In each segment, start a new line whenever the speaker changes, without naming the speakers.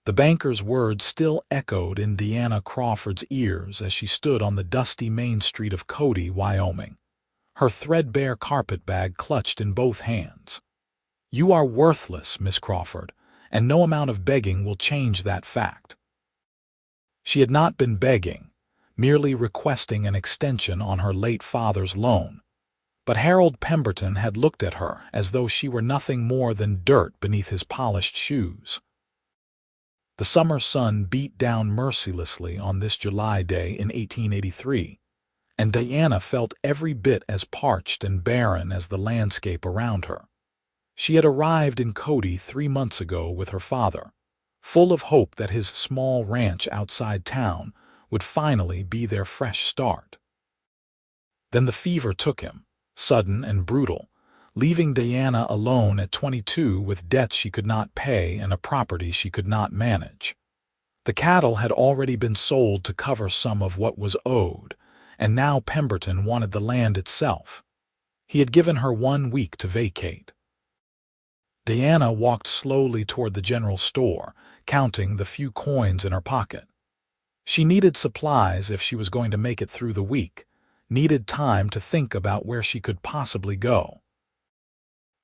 The banker's words still echoed in Deanna Crawford's ears as she stood on the dusty main street of Cody, Wyoming, her threadbare carpetbag clutched in both hands. "You are worthless, Miss Crawford, and no amount of begging will change that fact." She had not been begging, merely requesting an extension on her late father's loan. But Harold Pemberton had looked at her as though she were nothing more than dirt beneath his polished shoes. The summer sun beat down mercilessly on this July day in 1883, and Diana felt every bit as parched and barren as the landscape around her. She had arrived in Cody 3 months ago with her father, full of hope that his small ranch outside town would finally be their fresh start. Then the fever took him, sudden and brutal, leaving Diana alone at 22 with debts she could not pay and a property she could not manage. The cattle had already been sold to cover some of what was owed, and now Pemberton wanted the land itself. He had given her 1 week to vacate. Diana walked slowly toward the general store, counting the few coins in her pocket. She needed supplies if she was going to make it through the week, needed time to think about where she could possibly go.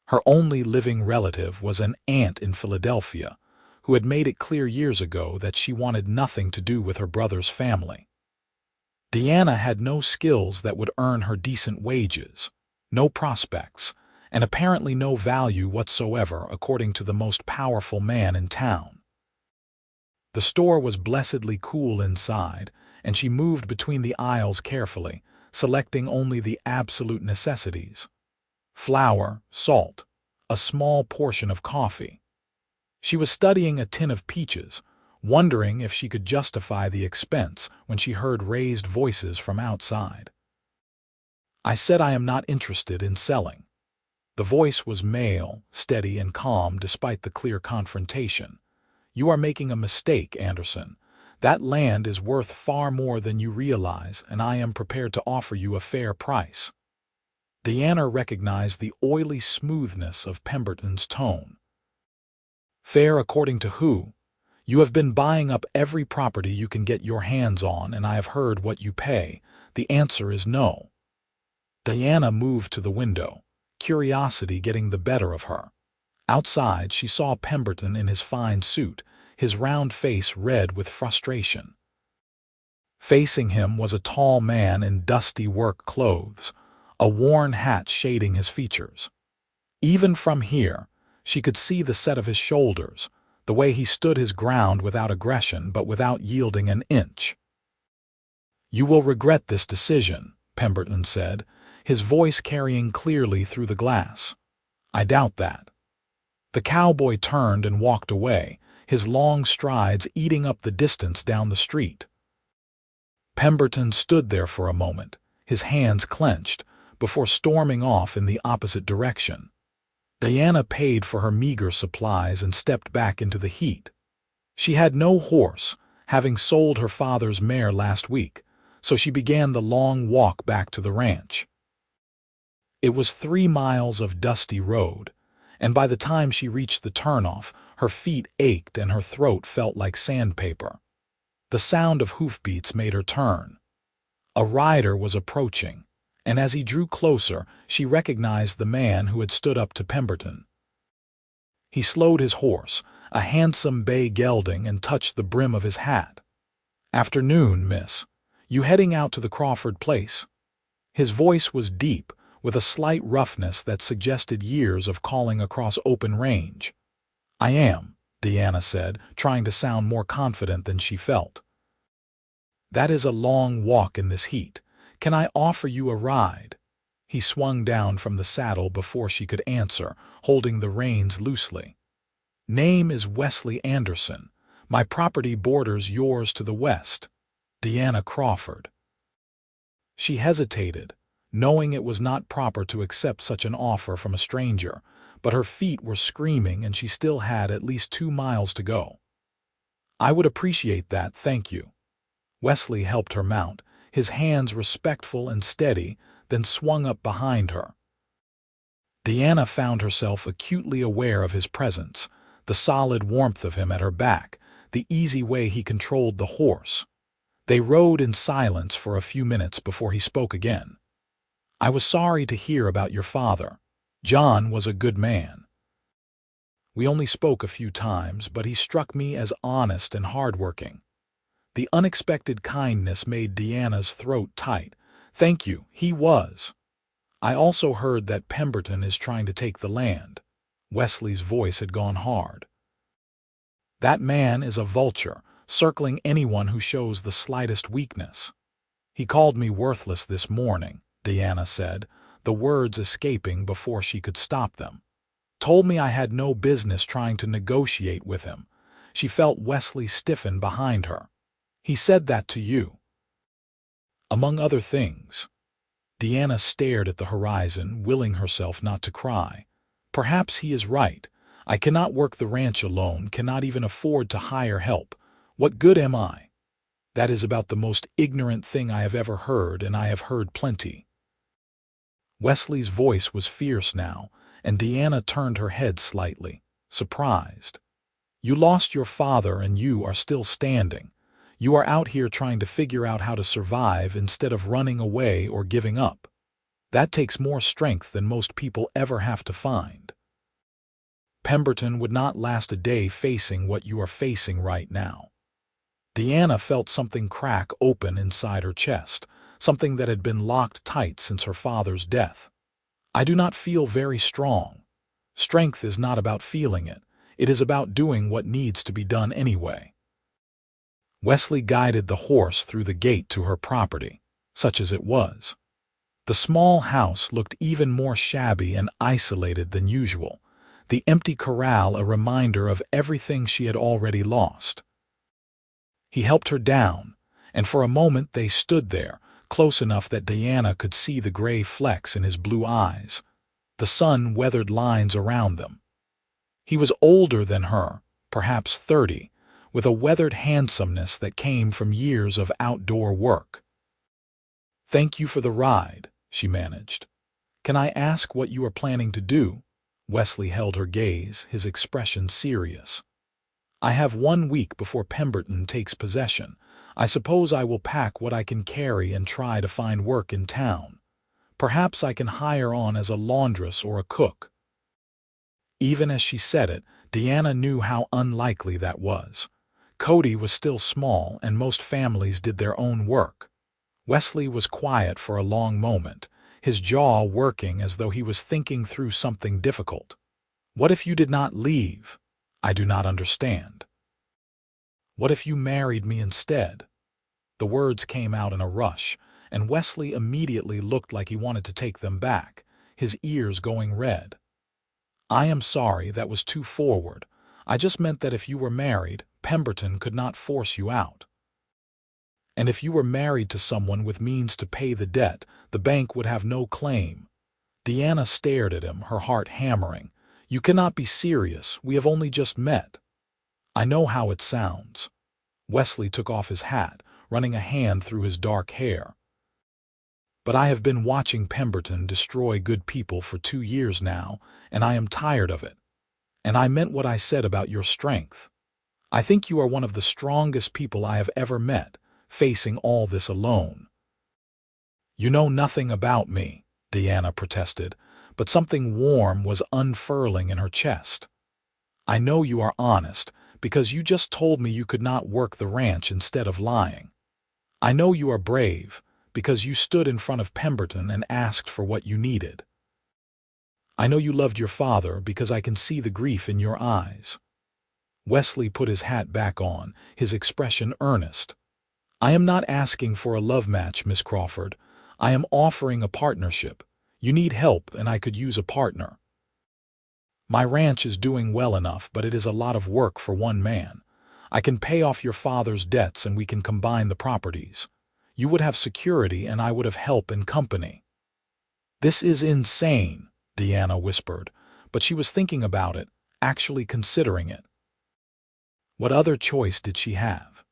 Her only living relative was an aunt in Philadelphia, who had made it clear years ago that she wanted nothing to do with her brother's family. Diana had no skills that would earn her decent wages, no prospects, and apparently no value whatsoever according to the most powerful man in town. The store was blessedly cool inside, and she moved between the aisles carefully, selecting only the absolute necessities: flour, salt, a small portion of coffee. She was studying a tin of peaches, wondering if she could justify the expense when she heard raised voices from outside. "I said I am not interested in selling." The voice was male, steady and calm despite the clear confrontation. "You are making a mistake, Anderson. That land is worth far more than you realize, and I am prepared to offer you a fair price." Diana recognized the oily smoothness of Pemberton's tone. "Fair according to who? You have been buying up every property you can get your hands on, and I have heard what you pay. The answer is no." Diana moved to the window, curiosity getting the better of her. Outside, she saw Pemberton in his fine suit, his round face red with frustration. Facing him was a tall man in dusty work clothes, a worn hat shading his features. Even from here, she could see the set of his shoulders, the way he stood his ground without aggression but without yielding an inch. "You will regret this decision," Pemberton said, his voice carrying clearly through the glass. "I doubt that." The cowboy turned and walked away, his long strides eating up the distance down the street. Pemberton stood there for a moment, his hands clenched, before storming off in the opposite direction. Diana paid for her meager supplies and stepped back into the heat. She had no horse, having sold her father's mare last week, so she began the long walk back to the ranch. It was 3 miles of dusty road, and by the time she reached the turnoff, her feet ached and her throat felt like sandpaper. The sound of hoofbeats made her turn. A rider was approaching, and as he drew closer, she recognized the man who had stood up to Pemberton. He slowed his horse, a handsome bay gelding, and touched the brim of his hat. "Afternoon, miss. You heading out to the Crawford place?" His voice was deep, with a slight roughness that suggested years of calling across open range. "I am," Diana said, trying to sound more confident than she felt. "That is a long walk in this heat. Can I offer you a ride?" He swung down from the saddle before she could answer, holding the reins loosely. "Name is Wesley Anderson. My property borders yours to the west. Diana Crawford." She hesitated, knowing it was not proper to accept such an offer from a stranger, but her feet were screaming and she still had at least 2 miles to go. "I would appreciate that, thank you." Wesley helped her mount, his hands respectful and steady, then swung up behind her. Diana found herself acutely aware of his presence, the solid warmth of him at her back, the easy way he controlled the horse. They rode in silence for a few minutes before he spoke again. "I was sorry to hear about your father. John was a good man. We only spoke a few times, but he struck me as honest and hardworking." The unexpected kindness made Deanna's throat tight. "Thank you, he was. I also heard that Pemberton is trying to take the land." Wesley's voice had gone hard. "That man is a vulture, circling anyone who shows the slightest weakness. He called me worthless this morning," Deanna said, the words escaping before she could stop them. "Told me I had no business trying to negotiate with him." She felt Wesley stiffen behind her. "He said that to you?" "Among other things." Deanna stared at the horizon, willing herself not to cry. "Perhaps he is right. I cannot work the ranch alone, cannot even afford to hire help. What good am I? That is about the most ignorant thing I have ever heard, and I have heard plenty." Wesley's voice was fierce now, and Deanna turned her head slightly, surprised. "You lost your father and you are still standing. You are out here trying to figure out how to survive instead of running away or giving up. That takes more strength than most people ever have to find. Pemberton would not last a day facing what you are facing right now." Deanna felt something crack open inside her chest, something that had been locked tight since her father's death. "I do not feel very strong." Strength is not about feeling it. It is about doing what needs to be done anyway. Wesley guided the horse through the gate to her property, such as it was. The small house looked even more shabby and isolated than usual, the empty corral a reminder of everything she had already lost. He helped her down, and for a moment they stood there, close enough that Deanna could see the gray flecks in his blue eyes, the sun-weathered lines around them. He was older than her, perhaps 30, with a weathered handsomeness that came from years of outdoor work. "Thank you for the ride," she managed. "Can I ask what you are planning to do?" Wesley held her gaze, his expression serious. "I have 1 week before Pemberton takes possession. I suppose I will pack what I can carry and try to find work in town. Perhaps I can hire on as a laundress or a cook." Even as she said it, Deanna knew how unlikely that was. Cody was still small, and most families did their own work. Wesley was quiet for a long moment, his jaw working as though he was thinking through something difficult. "What if you did not leave? I do not understand." "What if you married me instead?" The words came out in a rush, and Wesley immediately looked like he wanted to take them back, his ears going red. "I am sorry, that was too forward. I just meant that if you were married, Pemberton could not force you out. And if you were married to someone with means to pay the debt, the bank would have no claim." Deanna stared at him, her heart hammering. "You cannot be serious. We have only just met." "I know how it sounds." Wesley took off his hat, running a hand through his dark hair. "But I have been watching Pemberton destroy good people for 2 years now, and I am tired of it. And I meant what I said about your strength. I think you are one of the strongest people I have ever met, facing all this alone." "You know nothing about me," Deanna protested, but something warm was unfurling in her chest. "I know you are honest, because you just told me you could not work the ranch instead of lying. I know you are brave, because you stood in front of Pemberton and asked for what you needed. I know you loved your father because I can see the grief in your eyes." Wesley put his hat back on, his expression earnest. "I am not asking for a love match, Miss Crawford. I am offering a partnership. You need help, and I could use a partner. My ranch is doing well enough, but it is a lot of work for one man. I can pay off your father's debts and we can combine the properties. You would have security and I would have help and company." "This is insane," Deanna whispered, but she was thinking about it, actually considering it. What other choice did she have?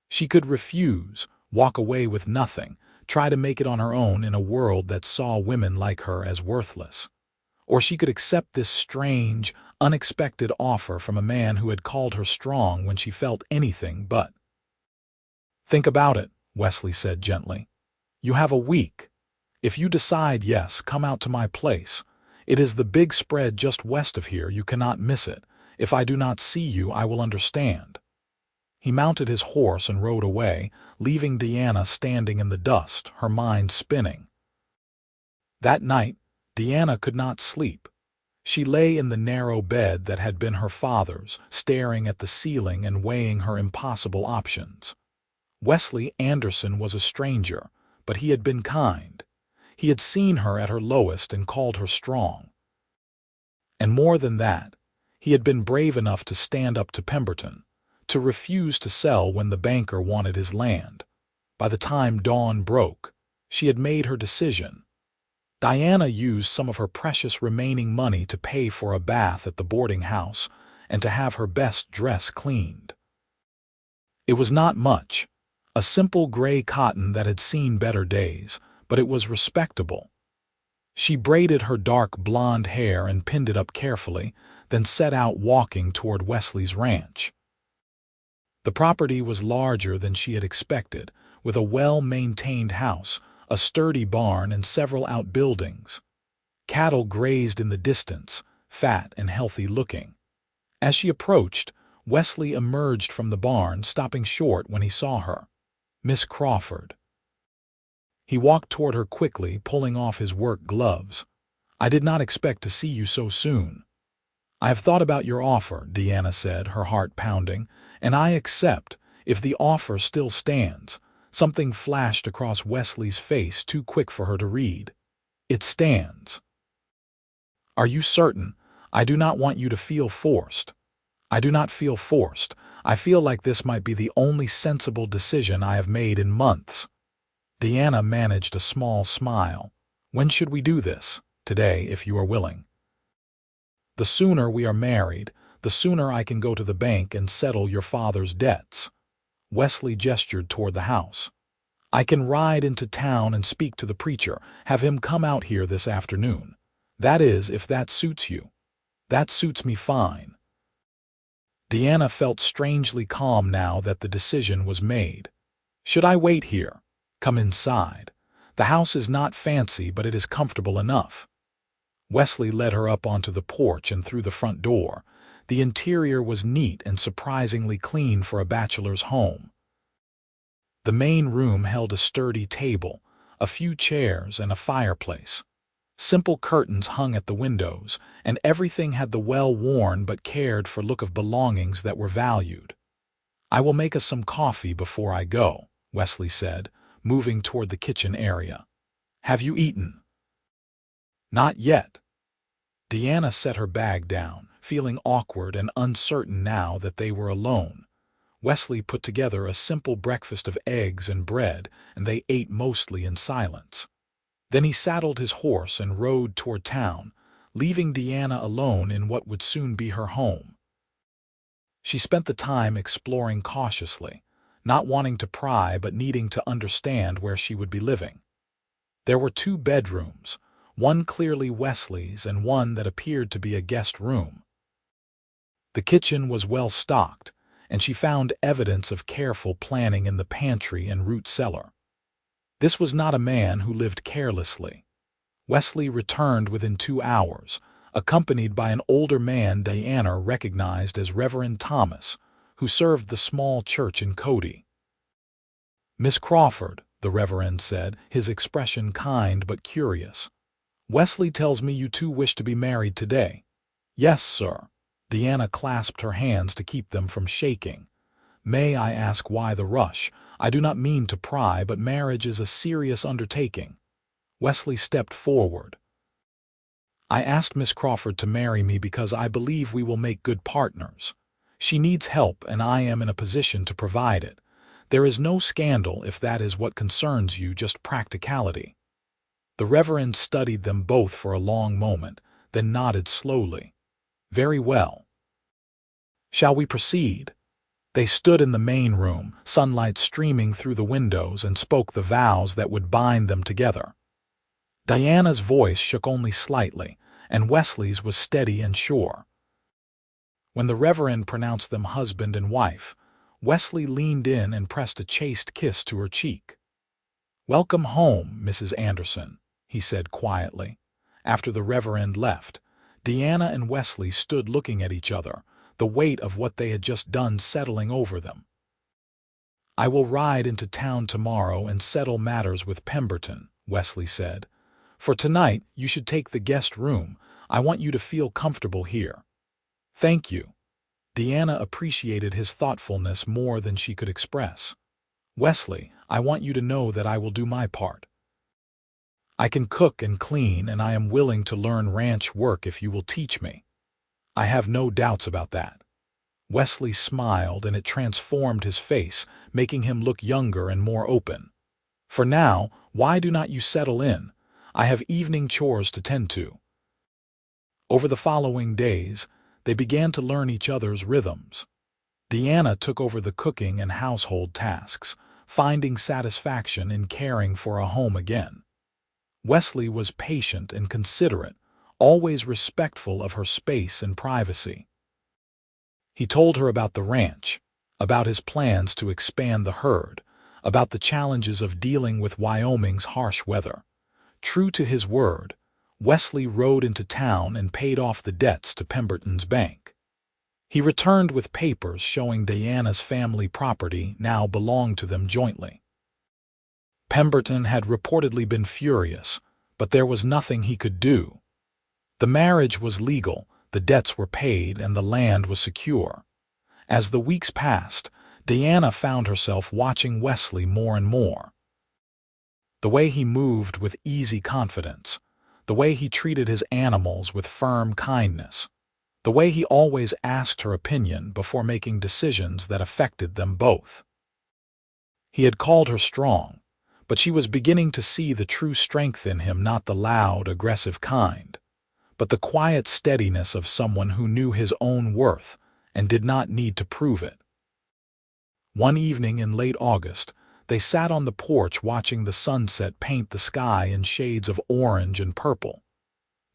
She could refuse, walk away with nothing, try to make it on her own in a world that saw women like her as worthless. Or she could accept this strange, unexpected offer from a man who had called her strong when she felt anything but. "Think about it," Wesley said gently. "You have a week. If you decide yes, come out to my place. It is the big spread just west of here. You cannot miss it. If I do not see you, I will understand." He mounted his horse and rode away, leaving Deanna standing in the dust, her mind spinning. That night, Deanna could not sleep. She lay in the narrow bed that had been her father's, staring at the ceiling and weighing her impossible options. Wesley Anderson was a stranger, but he had been kind. He had seen her at her lowest and called her strong. And more than that, he had been brave enough to stand up to Pemberton, to refuse to sell when the banker wanted his land. By the time dawn broke, she had made her decision. Diana used some of her precious remaining money to pay for a bath at the boarding house and to have her best dress cleaned. It was not much, a simple gray cotton that had seen better days, but it was respectable. She braided her dark blonde hair and pinned it up carefully, then set out walking toward Wesley's ranch. The property was larger than she had expected, with a well-maintained house, a sturdy barn, and several outbuildings. Cattle grazed in the distance, fat and healthy-looking. As she approached, Wesley emerged from the barn, stopping short when he saw her. "Miss Crawford." He walked toward her quickly, pulling off his work gloves. "I did not expect to see you so soon." "I have thought about your offer," Deanna said, her heart pounding, "and I accept, if the offer still stands." Something flashed across Wesley's face, too quick for her to read. "It stands." "Are you certain? I do not want you to feel forced." "I do not feel forced. I feel like this might be the only sensible decision I have made in months." Deanna managed a small smile. "When should we do this?" "Today, if you are willing." "The sooner we are married, the sooner I can go to the bank and settle your father's debts." Wesley gestured toward the house. "I can ride into town and speak to the preacher, have him come out here this afternoon. That is, if that suits you." "That suits me fine." Deanna felt strangely calm now that the decision was made. "Should I wait here?" "Come inside. The house is not fancy, but it is comfortable enough." Wesley led her up onto the porch and through the front door. The interior was neat and surprisingly clean for a bachelor's home. The main room held a sturdy table, a few chairs, and a fireplace. Simple curtains hung at the windows, and everything had the well-worn but cared-for look of belongings that were valued. "I will make us some coffee before I go," Wesley said, moving toward the kitchen area. "Have you eaten?" "Not yet." Deanna set her bag down, feeling awkward and uncertain now that they were alone. Wesley put together a simple breakfast of eggs and bread, and they ate mostly in silence. Then he saddled his horse and rode toward town, leaving Deanna alone in what would soon be her home. She spent the time exploring cautiously, not wanting to pry but needing to understand where she would be living. There were 2 bedrooms, one clearly Wesley's and one that appeared to be a guest room. The kitchen was well stocked, and she found evidence of careful planning in the pantry and root cellar. This was not a man who lived carelessly. Wesley returned within 2 hours, accompanied by an older man Diana recognized as Reverend Thomas, who served the small church in Cody. "Miss Crawford," the Reverend said, his expression kind but curious. "Wesley tells me you 2 wish to be married today." "Yes, sir." Deanna clasped her hands to keep them from shaking. "May I ask why the rush? I do not mean to pry, but marriage is a serious undertaking." Wesley stepped forward. "I asked Miss Crawford to marry me because I believe we will make good partners. She needs help, and I am in a position to provide it. There is no scandal if that is what concerns you, just practicality." The Reverend studied them both for a long moment, then nodded slowly. "Very well. Shall we proceed?" They stood in the main room, sunlight streaming through the windows, and spoke the vows that would bind them together. Diana's voice shook only slightly, and Wesley's was steady and sure. When the Reverend pronounced them husband and wife, Wesley leaned in and pressed a chaste kiss to her cheek. "Welcome home, Mrs. Anderson," he said quietly. After the Reverend left, Deanna and Wesley stood looking at each other, the weight of what they had just done settling over them. "I will ride into town tomorrow and settle matters with Pemberton," Wesley said. "For tonight, you should take the guest room. I want you to feel comfortable here." "Thank you." Deanna appreciated his thoughtfulness more than she could express. "Wesley, I want you to know that I will do my part. I can cook and clean, and I am willing to learn ranch work if you will teach me." "I have no doubts about that." Wesley smiled, and it transformed his face, making him look younger and more open. "For now, why do not you settle in? I have evening chores to tend to." Over the following days, they began to learn each other's rhythms. Deanna took over the cooking and household tasks, finding satisfaction in caring for a home again. Wesley was patient and considerate, always respectful of her space and privacy. He told her about the ranch, about his plans to expand the herd, about the challenges of dealing with Wyoming's harsh weather. True to his word, Wesley rode into town and paid off the debts to Pemberton's bank. He returned with papers showing Deanna's family property now belonged to them jointly. Pemberton had reportedly been furious, but there was nothing he could do. The marriage was legal, the debts were paid, and the land was secure. As the weeks passed, Deanna found herself watching Wesley more and more. The way he moved with easy confidence, the way he treated his animals with firm kindness, the way he always asked her opinion before making decisions that affected them both. He had called her strong, but she was beginning to see the true strength in him, not the loud, aggressive kind, but the quiet steadiness of someone who knew his own worth and did not need to prove it. One evening in late August, they sat on the porch watching the sunset paint the sky in shades of orange and purple.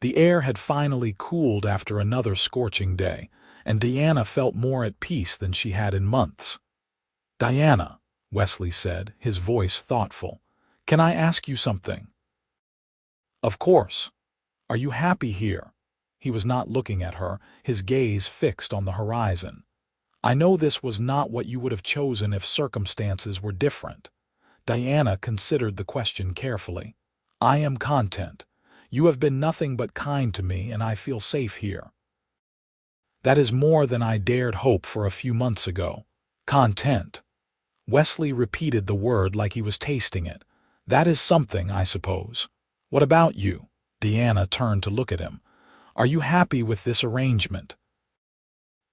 The air had finally cooled after another scorching day, and Deanna felt more at peace than she had in months. "Diana," Wesley said, his voice thoughtful, "can I ask you something?" "Of course. Are you happy here?" He was not looking at her, his gaze fixed on the horizon. "I know this was not what you would have chosen if circumstances were different." Diana considered the question carefully. "I am content. You have been nothing but kind to me, and I feel safe here." "That is more than I dared hope for a few months ago." "Content." Wesley repeated the word like he was tasting it. "That is something, I suppose. What about you?" Deanna turned to look at him. "Are you happy with this arrangement?"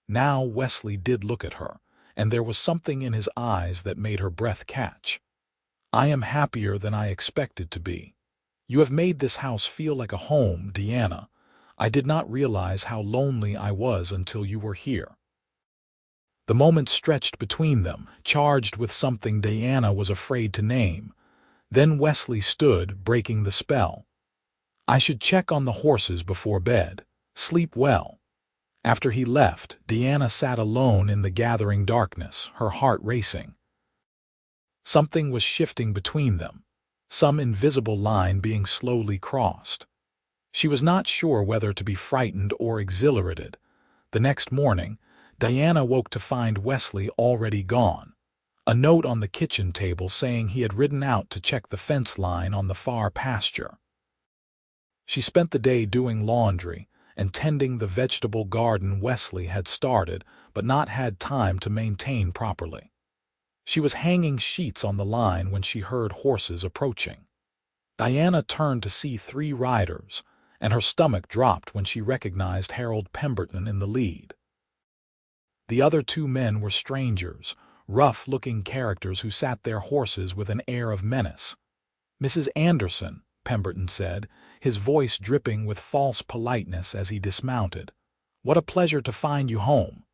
Now Wesley did look at her, and there was something in his eyes that made her breath catch. "I am happier than I expected to be. You have made this house feel like a home, Deanna. I did not realize how lonely I was until you were here." The moment stretched between them, charged with something Deanna was afraid to name. Then Wesley stood, breaking the spell. "I should check on the horses before bed. Sleep well." After he left, Deanna sat alone in the gathering darkness, her heart racing. Something was shifting between them, some invisible line being slowly crossed. She was not sure whether to be frightened or exhilarated. The next morning, Diana woke to find Wesley already gone. A note on the kitchen table saying he had ridden out to check the fence line on the far pasture. She spent the day doing laundry and tending the vegetable garden Wesley had started but not had time to maintain properly. She was hanging sheets on the line when she heard horses approaching. Diana turned to see 3 riders, and her stomach dropped when she recognized Harold Pemberton in the lead. The other 2 men were strangers, rough-looking characters who sat their horses with an air of menace. "Mrs. Anderson," Pemberton said, his voice dripping with false politeness as he dismounted. "What a pleasure to find you home,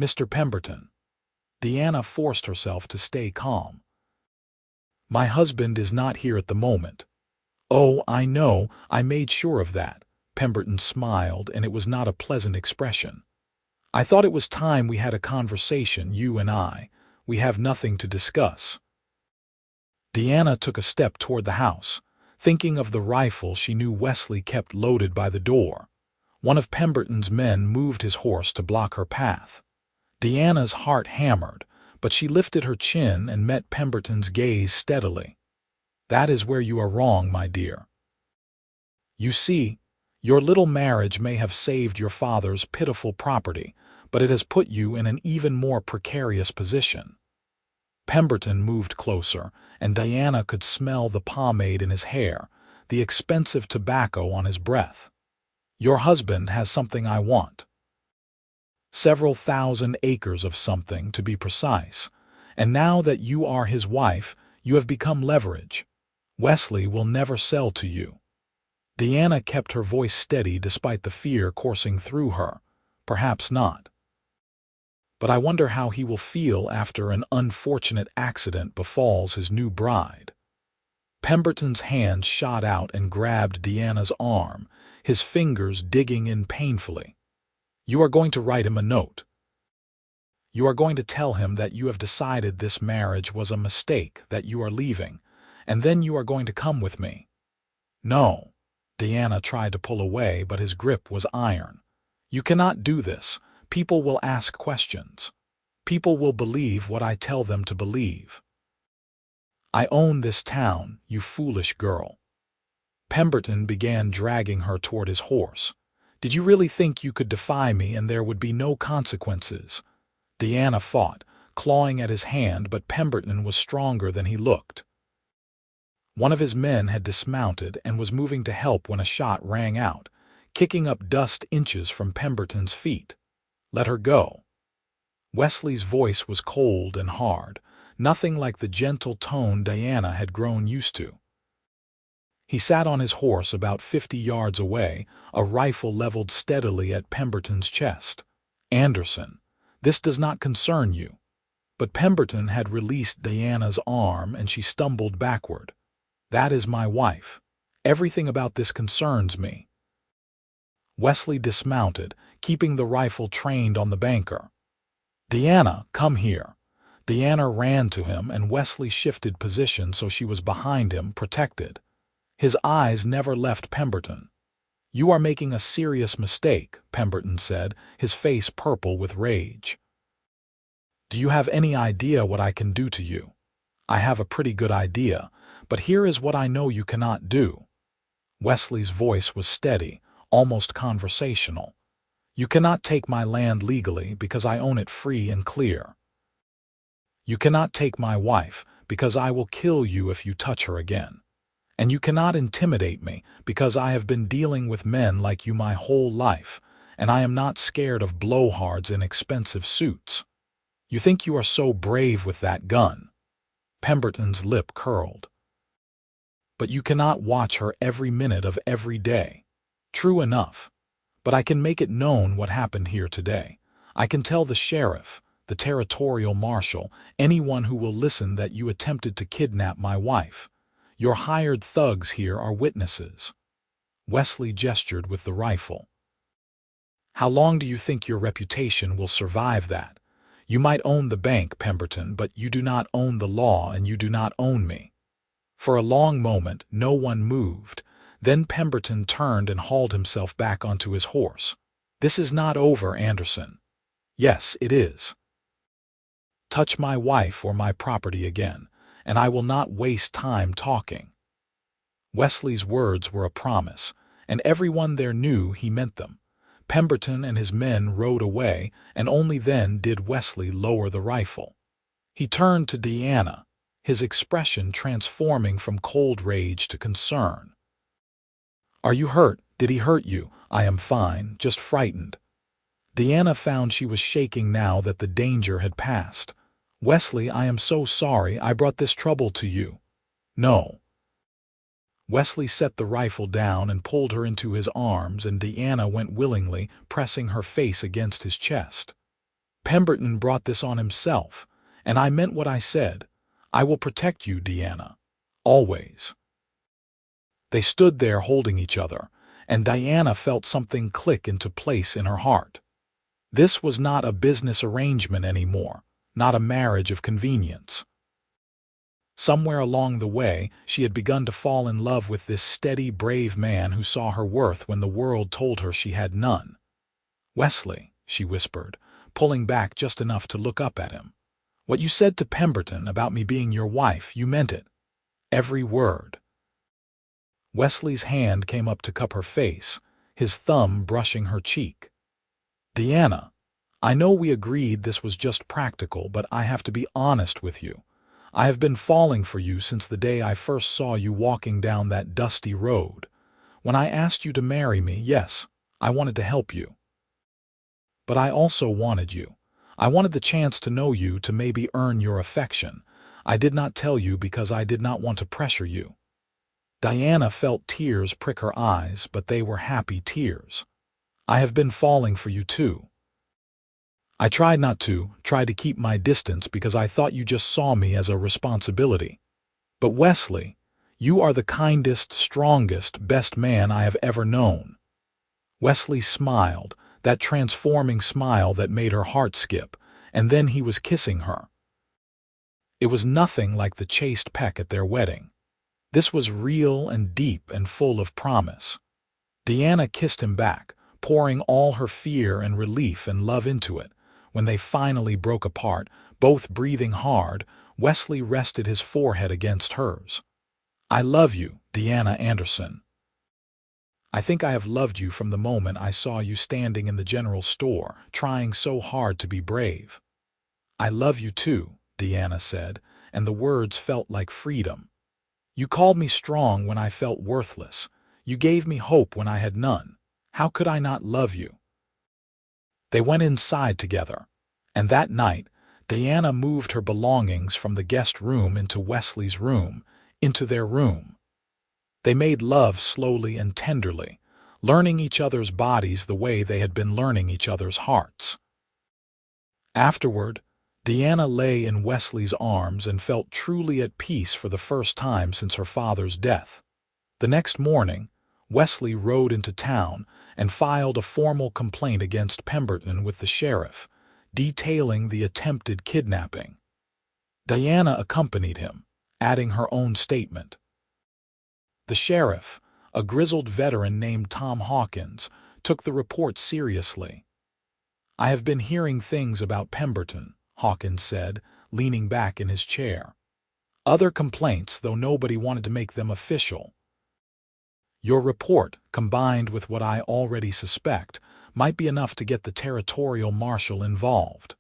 Mr. Pemberton." Deanna forced herself to stay calm. "My husband is not here at the moment." "Oh, I know, I made sure of that," Pemberton smiled, and it was not a pleasant expression. "I thought it was time we had a conversation, you and I. We have nothing to discuss." Deanna took a step toward the house, thinking of the rifle she knew Wesley kept loaded by the door. One of Pemberton's men moved his horse to block her path. Deanna's heart hammered, but she lifted her chin and met Pemberton's gaze steadily. "That is where you are wrong, my dear. You see, your little marriage may have saved your father's pitiful property, but it has put you in an even more precarious position." Pemberton moved closer, and Diana could smell the pomade in his hair, the expensive tobacco on his breath. "Your husband has something I want. Several thousand acres of something, to be precise. And now that you are his wife, you have become leverage. Wesley will never sell to you." Deanna kept her voice steady despite the fear coursing through her. "Perhaps not. But I wonder how he will feel after an unfortunate accident befalls his new bride." Pemberton's hand shot out and grabbed Deanna's arm, his fingers digging in painfully. "You are going to write him a note. You are going to tell him that you have decided this marriage was a mistake, that you are leaving, and then you are going to come with me." "No." Deanna tried to pull away, but his grip was iron. "You cannot do this. People will ask questions. People will believe what I tell them to believe. I own this town, you foolish girl." Pemberton began dragging her toward his horse. "Did you really think you could defy me and there would be no consequences?" Deanna fought, clawing at his hand, but Pemberton was stronger than he looked. One of his men had dismounted and was moving to help when a shot rang out, kicking up dust inches from Pemberton's feet. "Let her go." Wesley's voice was cold and hard, nothing like the gentle tone Diana had grown used to. He sat on his horse about 50 yards away, a rifle leveled steadily at Pemberton's chest. "Anderson, this does not concern you." But Pemberton had released Diana's arm and she stumbled backward. "That is my wife. Everything about this concerns me." Wesley dismounted, keeping the rifle trained on the banker. "Deanna, come here." Deanna ran to him, and Wesley shifted position so she was behind him, protected. His eyes never left Pemberton. "You are making a serious mistake," Pemberton said, his face purple with rage. "Do you have any idea what I can do to you?" "I have a pretty good idea, but here is what I know you cannot do." Wesley's voice was steady, almost conversational. "You cannot take my land legally because I own it free and clear. You cannot take my wife because I will kill you if you touch her again. And you cannot intimidate me because I have been dealing with men like you my whole life, and I am not scared of blowhards in expensive suits. You think you are so brave with that gun." Pemberton's lip curled. "But you cannot watch her every minute of every day." "True enough. But I can make it known what happened here today. I can tell the sheriff, the territorial marshal, anyone who will listen that you attempted to kidnap my wife. Your hired thugs here are witnesses." Wesley gestured with the rifle. "How long do you think your reputation will survive that? You might own the bank, Pemberton, but you do not own the law and you do not own me." For a long moment, no one moved. Then Pemberton turned and hauled himself back onto his horse. "This is not over, Anderson." "Yes, it is. Touch my wife or my property again, and I will not waste time talking." Wesley's words were a promise, and everyone there knew he meant them. Pemberton and his men rode away, and only then did Wesley lower the rifle. He turned to Deanna, his expression transforming from cold rage to concern. "Are you hurt? Did he hurt you?" "I am fine, just frightened." Deanna found she was shaking now that the danger had passed. "Wesley, I am so sorry I brought this trouble to you." "No." Wesley set the rifle down and pulled her into his arms, and Deanna went willingly, pressing her face against his chest. "Pemberton brought this on himself, and I meant what I said. I will protect you, Deanna. Always." They stood there holding each other, and Diana felt something click into place in her heart. This was not a business arrangement anymore, not a marriage of convenience. Somewhere along the way, she had begun to fall in love with this steady, brave man who saw her worth when the world told her she had none. "Wesley," she whispered, pulling back just enough to look up at him. "What you said to Pemberton about me being your wife, you meant it. Every word." Wesley's hand came up to cup her face, his thumb brushing her cheek. "Diana, I know we agreed this was just practical, but I have to be honest with you. I have been falling for you since the day I first saw you walking down that dusty road. When I asked you to marry me, yes, I wanted to help you. But I also wanted you. I wanted the chance to know you, to maybe earn your affection. I did not tell you because I did not want to pressure you." Diana felt tears prick her eyes, but they were happy tears. "I have been falling for you too. I tried to keep my distance because I thought you just saw me as a responsibility. But Wesley, you are the kindest, strongest, best man I have ever known." Wesley smiled, that transforming smile that made her heart skip, and then he was kissing her. It was nothing like the chaste peck at their wedding. This was real and deep and full of promise. Diana kissed him back, pouring all her fear and relief and love into it. When they finally broke apart, both breathing hard, Wesley rested his forehead against hers. "I love you, Diana Anderson. I think I have loved you from the moment I saw you standing in the general store, trying so hard to be brave." "I love you too," Diana said, and the words felt like freedom. "You called me strong when I felt worthless. You gave me hope when I had none. How could I not love you?" They went inside together, and that night, Diana moved her belongings from the guest room into Wesley's room, into their room. They made love slowly and tenderly, learning each other's bodies the way they had been learning each other's hearts. Afterward, Diana lay in Wesley's arms and felt truly at peace for the first time since her father's death. The next morning, Wesley rode into town and filed a formal complaint against Pemberton with the sheriff, detailing the attempted kidnapping. Diana accompanied him, adding her own statement. The sheriff, a grizzled veteran named Tom Hawkins, took the report seriously. "I have been hearing things about Pemberton," Hawkins said, leaning back in his chair. "Other complaints, though nobody wanted to make them official. Your report, combined with what I already suspect, might be enough to get the territorial marshal involved.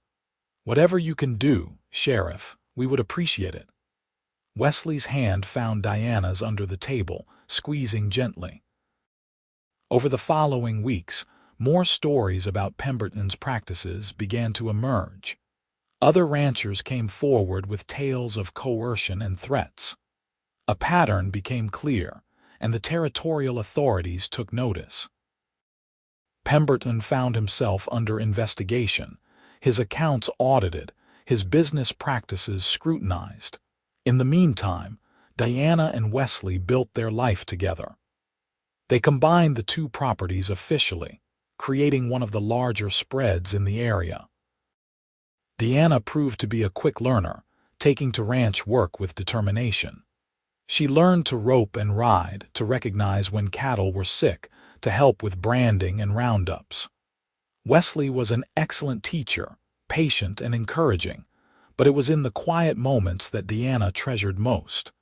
Whatever you can do, Sheriff, we would appreciate it." Wesley's hand found Diana's under the table, squeezing gently. Over the following weeks, more stories about Pemberton's practices began to emerge. Other ranchers came forward with tales of coercion and threats. A pattern became clear, and the territorial authorities took notice. Pemberton found himself under investigation, his accounts audited, his business practices scrutinized. In the meantime, Diana and Wesley built their life together. They combined the two properties officially, creating one of the larger spreads in the area. Diana proved to be a quick learner, taking to ranch work with determination. She learned to rope and ride, to recognize when cattle were sick, to help with branding and roundups. Wesley was an excellent teacher, patient and encouraging, but it was in the quiet moments that Diana treasured most.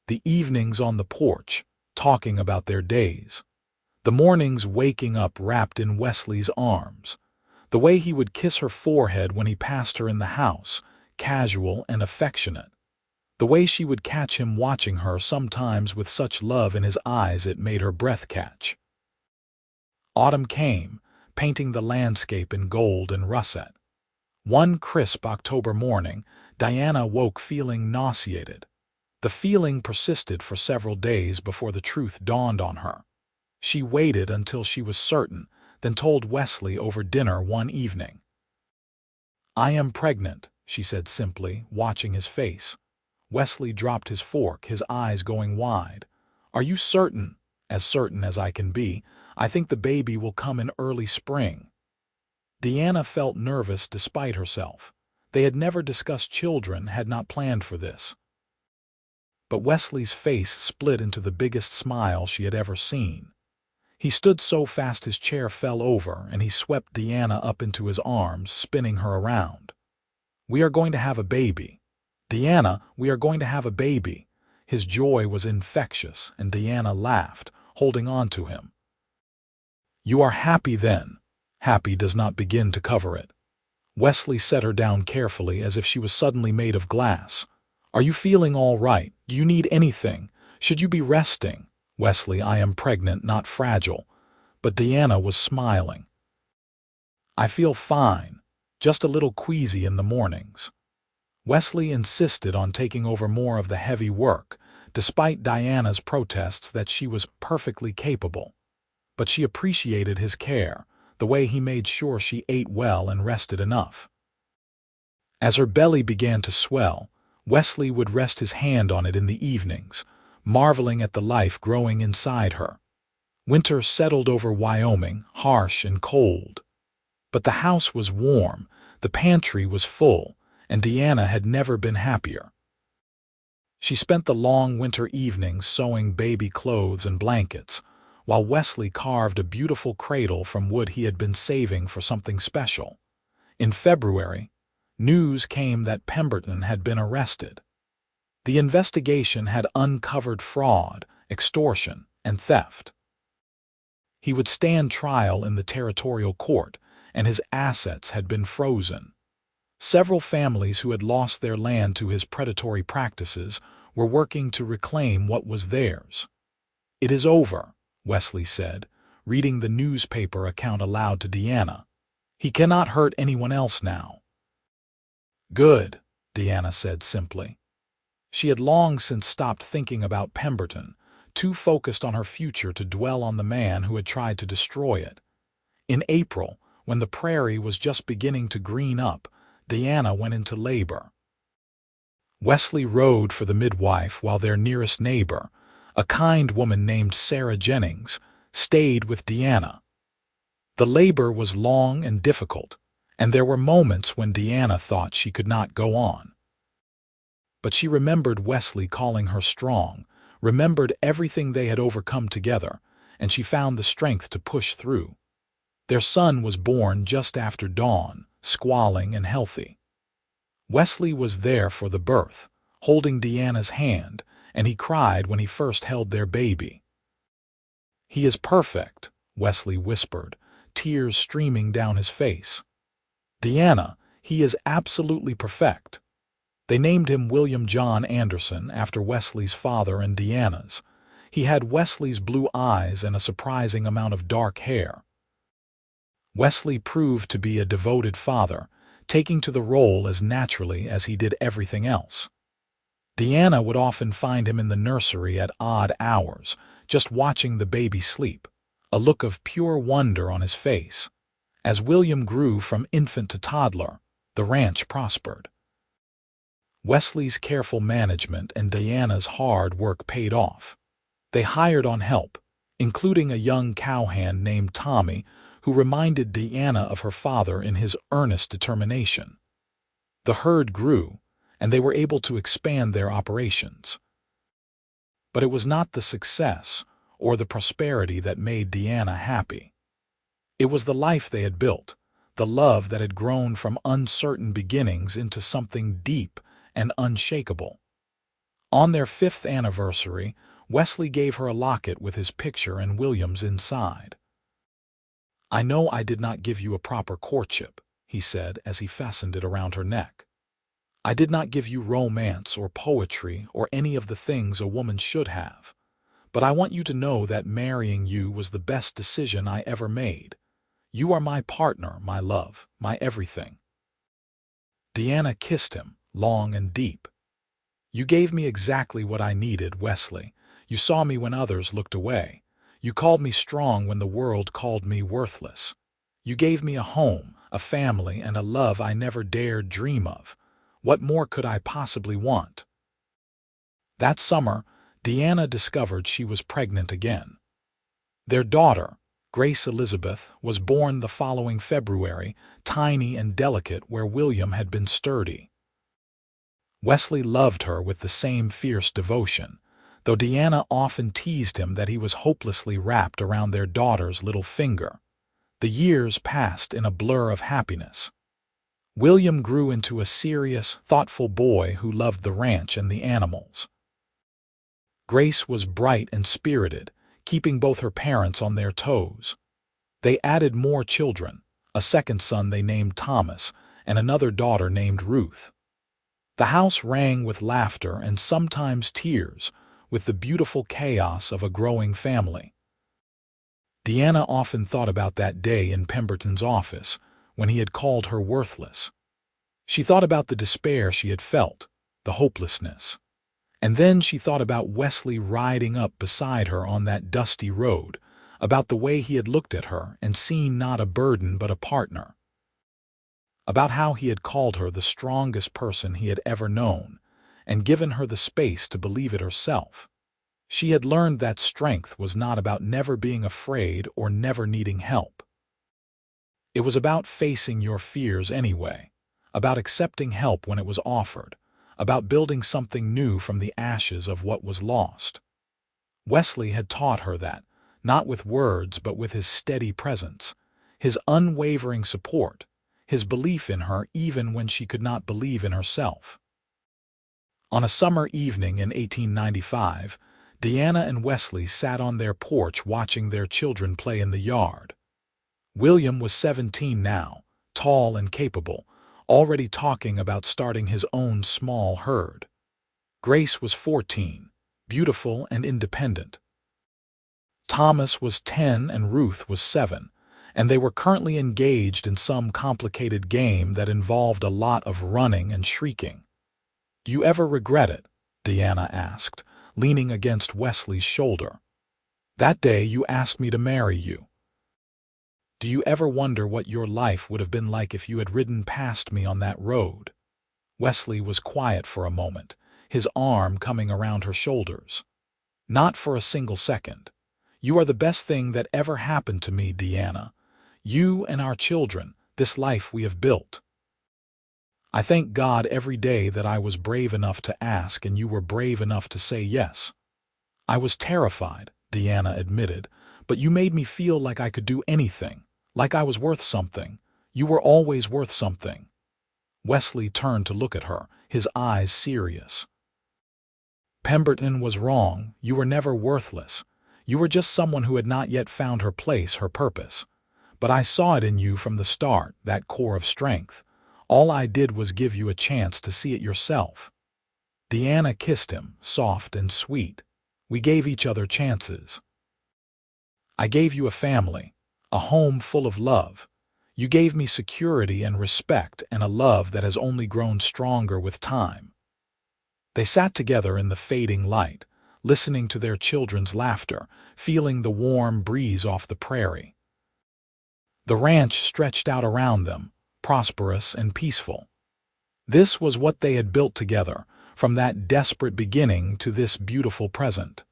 The evenings on the porch, talking about their days. The mornings waking up wrapped in Wesley's arms. The way he would kiss her forehead when he passed her in the house, casual and affectionate. The way she would catch him watching her, sometimes with such love in his eyes it made her breath catch. Autumn came, painting the landscape in gold and russet. One crisp October morning, Diana woke feeling nauseated. The feeling persisted for several days before the truth dawned on her. She waited until she was certain, then told Wesley over dinner one evening. "I am pregnant," she said simply, watching his face. Wesley dropped his fork, his eyes going wide. "Are you certain?" as certain as I can be. I think the baby will come in early spring." Deanna felt nervous despite herself. They had never discussed children, had not planned for this. But Wesley's face split into the biggest smile she had ever seen. He stood so fast his chair fell over, and he swept Deanna up into his arms, spinning her around. "We are going to have a baby. Deanna, we are going to have a baby." His joy was infectious, and Deanna laughed, holding on to him. "You are happy then?" Happy does not begin to cover it. Wesley set her down carefully, as if she was suddenly made of glass. "Are you feeling all right? Do you need anything? Should you be resting?" "Wesley, I am pregnant, not fragile." But Deanna was smiling. "I feel fine, just a little queasy in the mornings." Wesley insisted on taking over more of the heavy work, despite Diana's protests that she was perfectly capable. But she appreciated his care, the way he made sure she ate well and rested enough. As her belly began to swell, Wesley would rest his hand on it in the evenings, marveling at the life growing inside her. Winter settled over Wyoming, harsh and cold. But the house was warm, the pantry was full, and Deanna had never been happier. She spent the long winter evenings sewing baby clothes and blankets, while Wesley carved a beautiful cradle from wood he had been saving for something special. In February, news came that Pemberton had been arrested. The investigation had uncovered fraud, extortion, and theft. He would stand trial in the territorial court, and his assets had been frozen. Several families who had lost their land to his predatory practices were working to reclaim what was theirs. "It is over," Wesley said, reading the newspaper account aloud to Deanna. "He cannot hurt anyone else now." "Good," Deanna said simply. She had long since stopped thinking about Pemberton, too focused on her future to dwell on the man who had tried to destroy it. In April, when the prairie was just beginning to green up, Deanna went into labor. Wesley rode for the midwife while their nearest neighbor, a kind woman named Sarah Jennings, stayed with Deanna. The labor was long and difficult, and there were moments when Deanna thought she could not go on. But she remembered Wesley calling her strong, remembered everything they had overcome together, and she found the strength to push through. Their son was born just after dawn, squalling and healthy. Wesley was there for the birth, holding Deanna's hand, and he cried when he first held their baby. "He is perfect," Wesley whispered, tears streaming down his face. "Deanna, he is absolutely perfect." They named him William John Anderson after Wesley's father and Deanna's. He had Wesley's blue eyes and a surprising amount of dark hair. Wesley proved to be a devoted father, taking to the role as naturally as he did everything else. Deanna would often find him in the nursery at odd hours, just watching the baby sleep, a look of pure wonder on his face. As William grew from infant to toddler, the ranch prospered. Wesley's careful management and Deanna's hard work paid off. They hired on help, including a young cowhand named Tommy, who reminded Deanna of her father in his earnest determination. The herd grew, and they were able to expand their operations. But it was not the success or the prosperity that made Deanna happy. It was the life they had built, the love that had grown from uncertain beginnings into something deep and unshakable. On their 5th anniversary, Wesley gave her a locket with his picture and William's inside. "I know I did not give you a proper courtship," he said as he fastened it around her neck. "I did not give you romance or poetry or any of the things a woman should have. But I want you to know that marrying you was the best decision I ever made. You are my partner, my love, my everything." Deanna kissed him, long and deep. "You gave me exactly what I needed, Wesley. You saw me when others looked away. You called me strong when the world called me worthless. You gave me a home, a family, and a love I never dared dream of. What more could I possibly want?" That summer, Deanna discovered she was pregnant again. Their daughter, Grace Elizabeth, was born the following February, tiny and delicate where William had been sturdy. Wesley loved her with the same fierce devotion, though Deanna often teased him that he was hopelessly wrapped around their daughter's little finger. The years passed in a blur of happiness. William grew into a serious, thoughtful boy who loved the ranch and the animals. Grace was bright and spirited, keeping both her parents on their toes. They added more children, a second son they named Thomas, and another daughter named Ruth. The house rang with laughter and sometimes tears, with the beautiful chaos of a growing family. Deanna often thought about that day in Pemberton's office, when he had called her worthless. She thought about the despair she had felt, the hopelessness. And then she thought about Wesley riding up beside her on that dusty road, about the way he had looked at her and seen not a burden but a partner. About how he had called her the strongest person he had ever known, and given her the space to believe it herself. She had learned that strength was not about never being afraid or never needing help. It was about facing your fears anyway, about accepting help when it was offered, about building something new from the ashes of what was lost. Wesley had taught her that, not with words but with his steady presence, his unwavering support, his belief in her even when she could not believe in herself. On a summer evening in 1895, Deanna and Wesley sat on their porch watching their children play in the yard. William was 17 now, tall and capable, already talking about starting his own small herd. Grace was 14, beautiful and independent. Thomas was 10 and Ruth was 7, and they were currently engaged in some complicated game that involved a lot of running and shrieking. "Do you ever regret it?" Deanna asked, leaning against Wesley's shoulder. "That day you asked me to marry you. Do you ever wonder what your life would have been like if you had ridden past me on that road?" Wesley was quiet for a moment, his arm coming around her shoulders. "Not for a single second. You are the best thing that ever happened to me, Deanna. You and our children, this life we have built. I thank God every day that I was brave enough to ask and you were brave enough to say yes. I was terrified," Deanna admitted, "but you made me feel like I could do anything, like I was worth something. You were always worth something." Wesley turned to look at her, his eyes serious. "Pemberton was wrong. You were never worthless. You were just someone who had not yet found her place, her purpose. But I saw it in you from the start, that core of strength. All I did was give you a chance to see it yourself." Deanna kissed him, soft and sweet. "We gave each other chances. I gave you a family, a home full of love. You gave me security and respect and a love that has only grown stronger with time." They sat together in the fading light, listening to their children's laughter, feeling the warm breeze off the prairie. The ranch stretched out around them, prosperous and peaceful. This was what they had built together, from that desperate beginning to this beautiful present.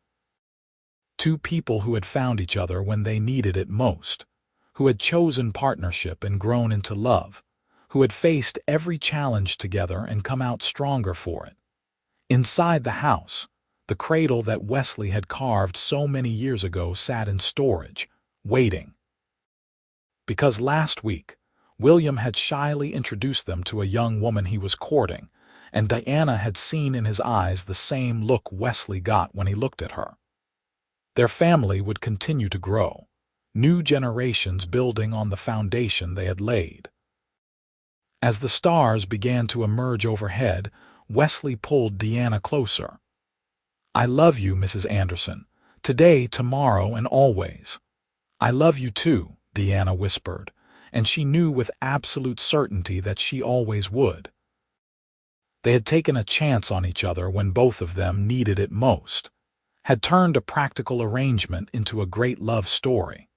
Two people who had found each other when they needed it most, who had chosen partnership and grown into love, who had faced every challenge together and come out stronger for it. Inside the house, the cradle that Wesley had carved so many years ago sat in storage, waiting. Because last week, William had shyly introduced them to a young woman he was courting, and Deanna had seen in his eyes the same look Wesley got when he looked at her. Their family would continue to grow, new generations building on the foundation they had laid. As the stars began to emerge overhead, Wesley pulled Deanna closer. "I love you, Mrs. Anderson, today, tomorrow, and always." "I love you too," Deanna whispered, and she knew with absolute certainty that she always would. They had taken a chance on each other when both of them needed it most, had turned a practical arrangement into a great love story.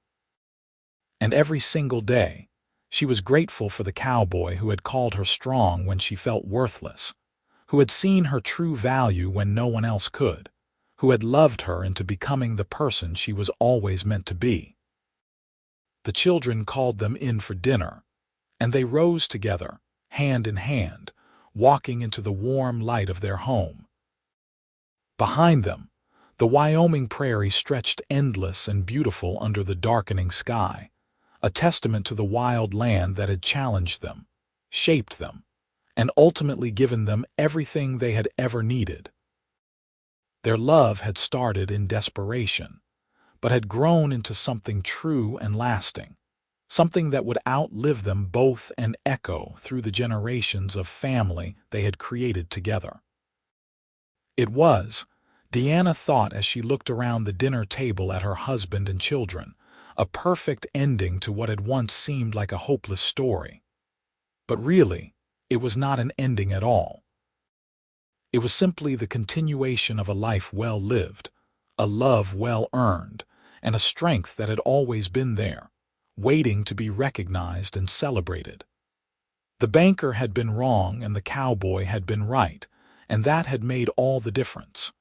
And every single day, she was grateful for the cowboy who had called her strong when she felt worthless, who had seen her true value when no one else could, who had loved her into becoming the person she was always meant to be. The children called them in for dinner, and they rose together, hand in hand, walking into the warm light of their home. Behind them, the Wyoming prairie stretched endless and beautiful under the darkening sky, a testament to the wild land that had challenged them, shaped them, and ultimately given them everything they had ever needed. Their love had started in desperation, but had grown into something true and lasting, something that would outlive them both and echo through the generations of family they had created together. It was, Deanna thought as she looked around the dinner table at her husband and children, a perfect ending to what had once seemed like a hopeless story. But really, it was not an ending at all. It was simply the continuation of a life well lived, a love well earned, and a strength that had always been there, waiting to be recognized and celebrated. The banker had been wrong and the cowboy had been right, and that had made all the difference.